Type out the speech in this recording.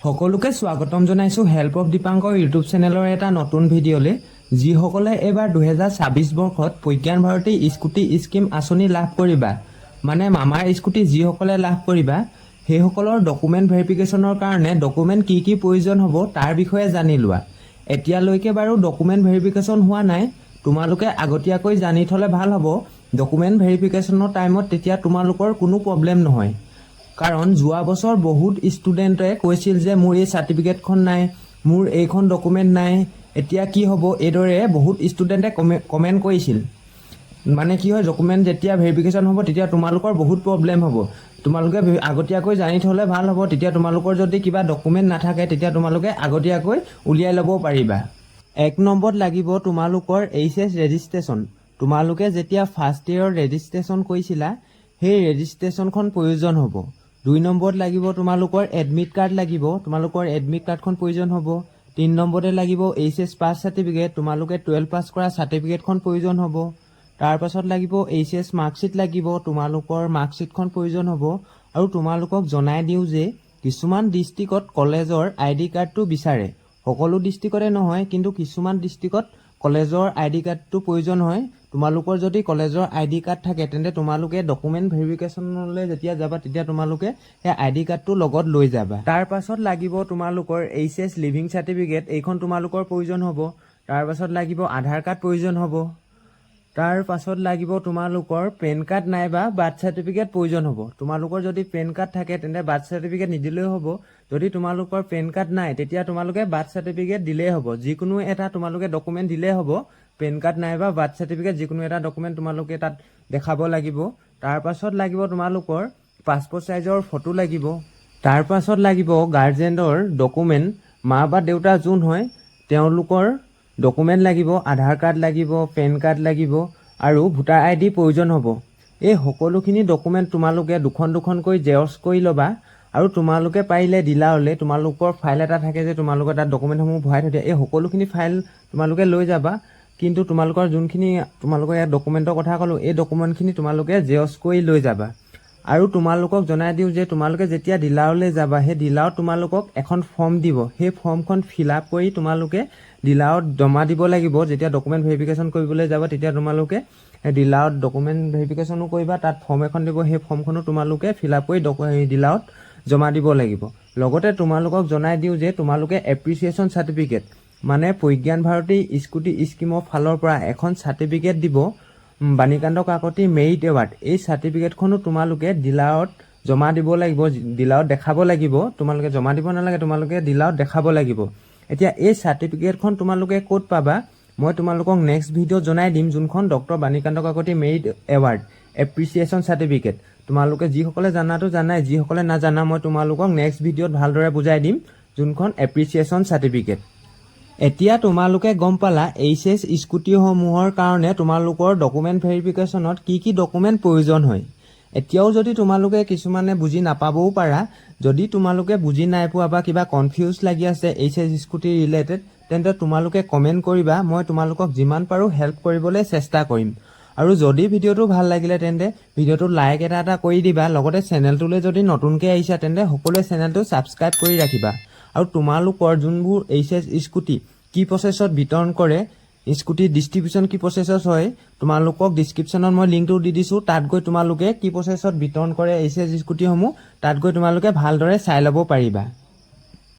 সকলোকে স্বাগতম জনাইছো হেল্প অফ দীপাংকৰ ইউটিউব চেনেলৰ এটা নতুন ভিডিঅ'লে যিসকলে এবাৰ 2026 বৰ্ষত প্ৰজ্ঞান ভাৰতী স্কুটি স্কিম আঁচনি লাভ কৰিবা মানে মামাৰ স্কুটি যিসকলে লাভ কৰিবা সেইসকলৰ ডকুমেণ্ট ভেৰিফিকেশ্যনৰ কাৰণে ডকুমেণ্ট কি প্ৰয়োজন হ'ব তাৰ বিষয়ে জানি লোৱা। এতিয়ালৈকে বাৰু ডকুমেণ্ট ভেৰিফিকেশ্যন হোৱা নাই, তোমালোকে আগতীয়াকৈ জানি থ'লে ভাল হ'ব। ডকুমেণ্ট ভেৰিফিকেশ্যনৰ টাইমত তেতিয়া তোমালোকৰ কোনো প্ৰব্লেম নহয়, কাৰণ যোৱা বছৰ বহুত ষ্টুডেণ্টে কৈছিল যে মোৰ এই চাৰ্টিফিকেটখন নাই, মোৰ এইখন ডকুমেণ্ট নাই, এতিয়া কি হ'ব, এইদৰে বহুত ষ্টুডেণ্টে কমেণ্ট কৰিছিল। মানে কি হয়, ডকুমেণ্ট যেতিয়া ভেৰিফিকেশ্যন হ'ব তেতিয়া তোমালোকৰ বহুত প্ৰব্লেম হ'ব। তোমালোকে আগতীয়াকৈ জানি থ'লে ভাল হ'ব, তেতিয়া তোমালোকৰ যদি কিবা ডকুমেণ্ট নাথাকে তেতিয়া তোমালোকে আগতীয়াকৈ উলিয়াই ল'ব পাৰিবা। 1 নম্বৰত লাগিব তোমালোকৰ HS ৰেজিষ্ট্ৰেশ্যন। তোমালোকে যেতিয়া ফাৰ্ষ্ট ইয়েৰৰ ৰেজিষ্ট্ৰেশ্যন কৰিছিলা সেই ৰেজিষ্ট্ৰেশ্যনখন প্ৰয়োজন হ'ব। 2 নম্বৰত লাগিব তোমালোকৰ এডমিট কাৰ্ড লাগিব, তোমালোকৰ এডমিট কাৰ্ডখন প্ৰয়োজন হ'ব। 3 নম্বৰতে লাগিব HS পাছ চাৰ্টিফিকেট, তোমালোকে 12 পাছ কৰা চাৰ্টিফিকেটখন প্ৰয়োজন হ'ব। তাৰপাছত লাগিব HS মাৰ্কশ্বিট লাগিব, তোমালোকৰ মাৰ্কশ্বিটখন প্ৰয়োজন হ'ব। আৰু তোমালোকক জনাই দিওঁ যে কিছুমান ডিষ্ট্ৰিক্টত কলেজৰ ID কাৰ্ডটো বিচাৰে, সকলো ডিষ্ট্ৰিক্টতে নহয়, কিন্তু কিছুমান ডিষ্ট্ৰিক্টত কলেজৰ ID কাৰ্ডটো প্ৰয়োজন হয়। তোমালোকৰ যদি কলেজৰ ID কাৰ্ড থাকে তেন্তে তোমালোকে ডকুমেণ্ট ভেৰিফিকেশ্যনলৈ যেতিয়া যাবা তেতিয়া তোমালোকে সেই ID কাৰ্ডটো লগত লৈ যাবা। তাৰ পাছত লাগিব তোমালোকৰ HS লিভিং চাৰ্টিফিকেট, এইখন তোমালোকৰ প্ৰয়োজন হ'ব। তাৰপাছত লাগিব আধাৰ কাৰ্ড প্ৰয়োজন হ'ব। তাৰ পাছত লাগিব তোমালোকৰ পেন কাৰ্ড নাইবা বাৰ্থ চাৰ্টিফিকেট প্ৰয়োজন হ'ব। তোমালোকৰ যদি পেন কাৰ্ড থাকে তেন্তে বাৰ্থ চাৰ্টিফিকেট নিদিলেও হ'ব, যদি তোমালোকৰ পেন কাৰ্ড নাই তেতিয়া তোমালোকে বাৰ্থ চাৰ্টিফিকেট দিলেই হ'ব। যিকোনো এটা তোমালোকে ডকুমেণ্ট দিলেই হ'ব, পেন কাৰ্ড নাইবা বাৰ্থ চাৰ্টিফিকেট যিকোনো এটা ডকুমেণ্ট তোমালোকে তাত দেখাব লাগিব। তাৰ পাছত লাগিব তোমালোকৰ পাছপৰ্ট চাইজৰ ফটো লাগিব। তাৰ পাছত লাগিব গাৰ্জেনৰ ডকুমেণ্ট, মা বা দেউতা যোন হয় তেওঁলোকৰ ডকুমেণ্ট লাগিব, আধাৰ কাৰ্ড লাগিব, পেন কাৰ্ড লাগিব আৰু ভোটাৰ ID প্ৰয়োজন হ'ব। এই সকলোখিনি ডকুমেণ্ট তোমালোকে দুখনকৈ জেৰক্স কৰি ল'বা। আৰু তোমালোকে পাৰিলে ডিলাৰলৈ তোমালোকৰ ফাইল এটা থাকে যে তোমালোকৰ তাত ডকুমেণ্টসমূহ ভৰাই থৈ দিয়া, এই সকলোখিনি ফাইল তোমালোকে লৈ যাবা। কিন্তু তোমালোকৰ যোনখিনি তোমালোকৰ ইয়াত ডকুমেণ্টৰ কথা ক'লোঁ, এই ডকুমেণ্টখিনি তোমালোকে জেৰক্স কৰি লৈ যাবা। আৰু তোমালোকক জনাই দিওঁ যে তোমালোকে যেতিয়া ডিলাৰলৈ যাবা সেই ডিলাৰত তোমালোকক এখন ফৰ্ম দিব, সেই ফৰ্মখন ফিল আপ কৰি তোমালোকে ডিলাৰত জমা দিব লাগিব। যেতিয়া ডকুমেণ্ট ভেৰিফিকেশ্যন কৰিবলৈ যাবা তেতিয়া তোমালোকে ডিলাৰত ডকুমেণ্ট ভেৰিফিকেশ্যনো কৰিবা, তাত ফৰ্ম এখন দিব, সেই ফৰ্মখনো তোমালোকে ফিল আপ কৰি ডিলাৰত জমা দিব লাগিব। লগতে তোমালোকক জনাই দিওঁ যে তোমালোকে এপ্ৰিচিয়েশ্যন চাৰ্টিফিকেট মানে প্ৰজ্ঞান ভাৰতী স্কুটি স্কিমৰ ফালৰ পৰা এখন চাৰ্টিফিকেট দিব, বাণীকান্ত কাকতি মেৰিট এৱাৰ্ড। এই চাৰ্টিফিকেটখনো তোমালোকে ডিলাৰত জমা দিব লাগিব, ডিলাৰত দেখাব লাগিব। তোমালোকে জমা দিব নালাগে, তোমালোকে ডিলাৰত দেখাব লাগিব। এতিয়া এই চাৰ্টিফিকেটখন তোমালোকে ক'ত পাবা মই তোমালোকক নেক্সট ভিডিঅ'ত জনাই দিম, যোনখন doctor Banikanta Kakati merit award appreciation certificate. তোমালোকে যিসকলে জানাতো জানাই, যিসকলে নাজানা মই তোমালোকক নেক্সট ভিডিঅ'ত ভালদৰে বুজাই দিম, যোনখন এপ্ৰিচিয়েশ্যন চাৰ্টিফিকেট। এতিয়া তোমালোকে গম পালা HS স্কুটিসমূহৰ কাৰণে তোমালোকৰ ডকুমেণ্ট ভেৰিফিকেশ্যনত কি ডকুমেণ্ট প্ৰয়োজন হয়। এতিয়াও যদি তোমালোকে কিছুমানে বুজি নাপাবও পাৰা, যদি তোমালোকে বুজি নাই পোৱা বা কিবা কনফিউজ লাগি আছে HS স্কুটি ৰিলেটেড, তেন্তে তোমালোকে কমেণ্ট কৰিবা, মই তোমালোকক যিমান পাৰোঁ হেল্প কৰিবলৈ চেষ্টা কৰিম। আৰু যদি ভিডিঅ'টো ভাল লাগিলে তেন্তে ভিডিঅ'টো লাইক এটা কৰি দিবা। লগতে চেনেলটোলৈ যদি নতুনকৈ আহিছা তেন্তে সকলোৱে চেনেলটো ছাবস্ক্ৰাইব কৰি ৰাখিবা। আৰু তোমালোকৰ যোনবোৰ HS স্কুটি কি প্ৰচেছত বিতৰণ কৰে, স্কুটি ডিষ্ট্ৰিবিউশ্যন কি প্ৰচেছত হয়, তোমালোকক ডিছক্ৰিপশ্যনত মই লিংকটো দি দিছোঁ, তাত গৈ তোমালোকে কি প্ৰচেছত বিতৰণ কৰে HS স্কুটিসমূহ, তাত গৈ তোমালোকে ভালদৰে চাই ল'ব পাৰিবা।